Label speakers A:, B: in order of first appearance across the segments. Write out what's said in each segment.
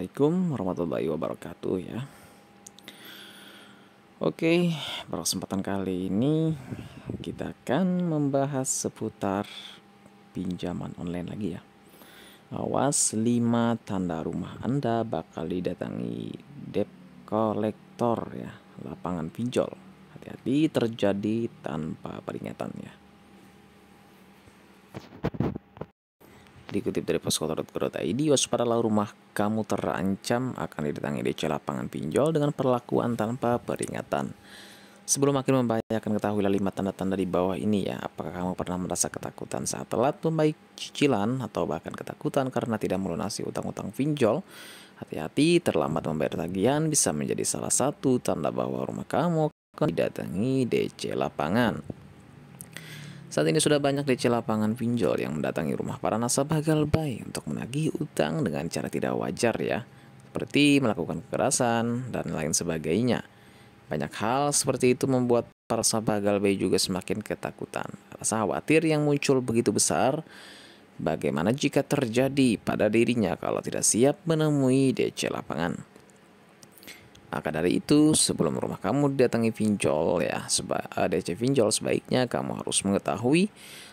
A: Assalamualaikum warahmatullahi wabarakatuh ya. Oke, pada kesempatan kali ini kita akan membahas seputar pinjaman online lagi ya. Awas 5 tanda rumah Anda bakal didatangi debt collector ya, lapangan pinjol. Hati-hati terjadi tanpa peringatan ya. Dikutip dari posko.co.id, waspadalah rumah kamu terancam akan didatangi DC lapangan pinjol dengan perlakuan tanpa peringatan. Sebelum makin membahayakan, ketahuilah 5 tanda-tanda di bawah ini ya. Apakah kamu pernah merasa ketakutan saat telat membayar cicilan atau bahkan ketakutan karena tidak melunasi utang-utang pinjol? Hati-hati, terlambat membayar tagihan bisa menjadi salah satu tanda bahwa rumah kamu akan didatangi DC lapangan. Saat ini sudah banyak DC lapangan pinjol yang mendatangi rumah para nasabah galbay untuk menagih utang dengan cara tidak wajar ya, seperti melakukan kekerasan dan lain sebagainya. Banyak hal seperti itu membuat para nasabah galbay juga semakin ketakutan. Rasa khawatir yang muncul begitu besar, bagaimana jika terjadi pada dirinya kalau tidak siap menemui DC lapangan? Maka dari itu, sebelum rumah kamu didatangi pinjol ya, DC pinjol, sebaiknya kamu harus mengetahui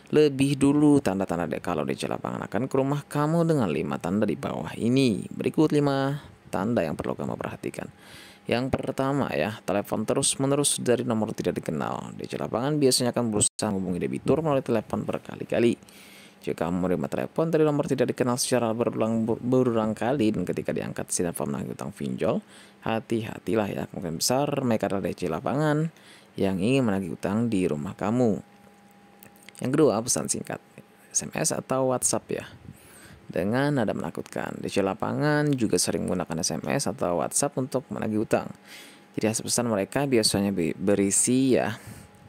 A: lebih dulu tanda-tanda kalau DC lapangan akan ke rumah kamu dengan 5 tanda di bawah ini. Berikut 5 tanda yang perlu kamu perhatikan. Yang pertama ya, telepon terus-menerus dari nomor tidak dikenal. DC lapangan biasanya akan berusaha menghubungi debitur melalui telepon berkali-kali. Jika kamu menerima telepon dari nomor tidak dikenal secara berulang kali dan ketika diangkat si telepon menagih utang pinjol, hati-hatilah ya, kemungkinan besar mereka adalah DC lapangan yang ingin menagih utang di rumah kamu. Yang kedua, pesan singkat, SMS atau WhatsApp ya, dengan nada menakutkan. DC lapangan juga sering menggunakan SMS atau WhatsApp untuk menagih utang. Jadi hasil pesan mereka biasanya berisi ya,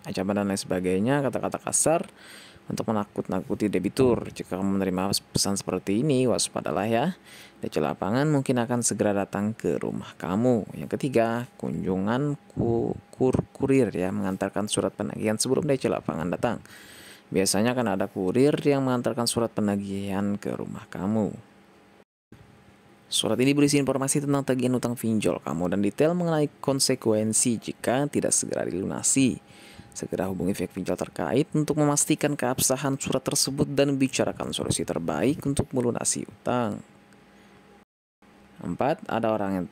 A: ancaman dan lain sebagainya, kata-kata kasar untuk menakut-nakuti debitur. Jika kamu menerima pesan seperti ini, waspadalah ya. DC lapangan mungkin akan segera datang ke rumah kamu. Yang ketiga, kunjungan kurir ya, mengantarkan surat penagihan sebelum DC lapangan datang. Biasanya akan ada kurir yang mengantarkan surat penagihan ke rumah kamu. Surat ini berisi informasi tentang tagihan utang pinjol kamu dan detail mengenai konsekuensi jika tidak segera dilunasi. Segera hubungi pihak pinjol terkait untuk memastikan keabsahan surat tersebut dan bicarakan solusi terbaik untuk melunasi utang. 4. Ada orang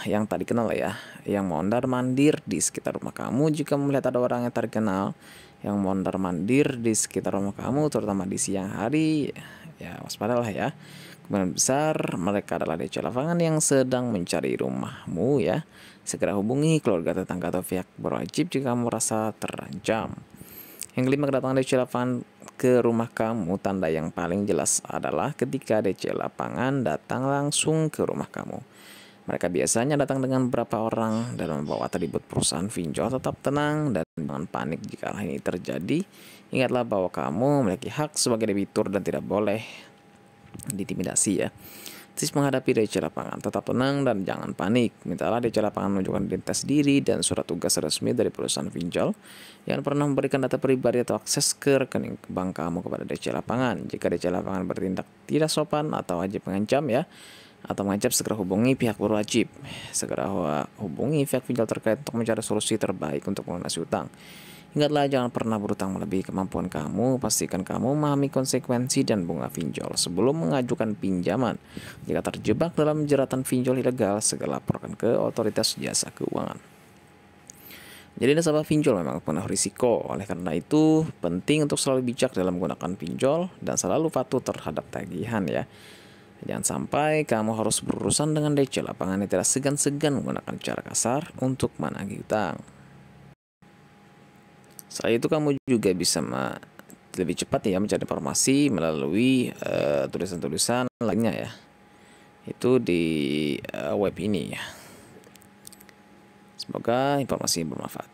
A: yang tak dikenal ya, yang mondar-mandir di sekitar rumah kamu. Jika melihat ada orang yang tak dikenal yang mondar-mandir di sekitar rumah kamu, terutama di siang hari, ya waspadalah ya. Kemungkinan besar mereka adalah DC lapangan yang sedang mencari rumahmu ya. Segera hubungi keluarga, tetangga, atau pihak berwajib jika kamu merasa terancam. Yang kelima, kedatangan DC lapangan ke rumah kamu. Tanda yang paling jelas adalah ketika DC lapangan datang langsung ke rumah kamu. Mereka biasanya datang dengan beberapa orang dan membawa atribut perusahaan pinjol. Tetap tenang dan jangan panik jika hal ini terjadi. Ingatlah bahwa kamu memiliki hak sebagai debitur dan tidak boleh diintimidasi ya. Tips menghadapi DC lapangan, tetap tenang dan jangan panik. Mintalah DC lapangan menunjukkan identitas diri dan surat tugas resmi dari perusahaan pinjol yang pernah memberikan data pribadi atau akses ke rekening bank kamu kepada DC lapangan. Jika DC lapangan bertindak tidak sopan atau wajib mengancam ya, atau mengancam, segera hubungi pihak berwajib. Segera hubungi pihak pinjol terkait untuk mencari solusi terbaik untuk melunasi utang. Ingatlah, jangan pernah berutang melebihi kemampuan kamu. Pastikan kamu memahami konsekuensi dan bunga pinjol sebelum mengajukan pinjaman. Jika terjebak dalam jeratan pinjol ilegal, segera laporkan ke otoritas jasa keuangan. Jadi nasabah pinjol memang penuh risiko. Oleh karena itu, penting untuk selalu bijak dalam menggunakan pinjol dan selalu patuh terhadap tagihan ya. Jangan sampai kamu harus berurusan dengan DC lapangan yang tidak segan-segan menggunakan cara kasar untuk menagih utang. Selain itu, kamu juga bisa lebih cepat ya mencari informasi melalui tulisan-tulisan lainnya ya. Itu di web ini ya. Semoga informasi bermanfaat.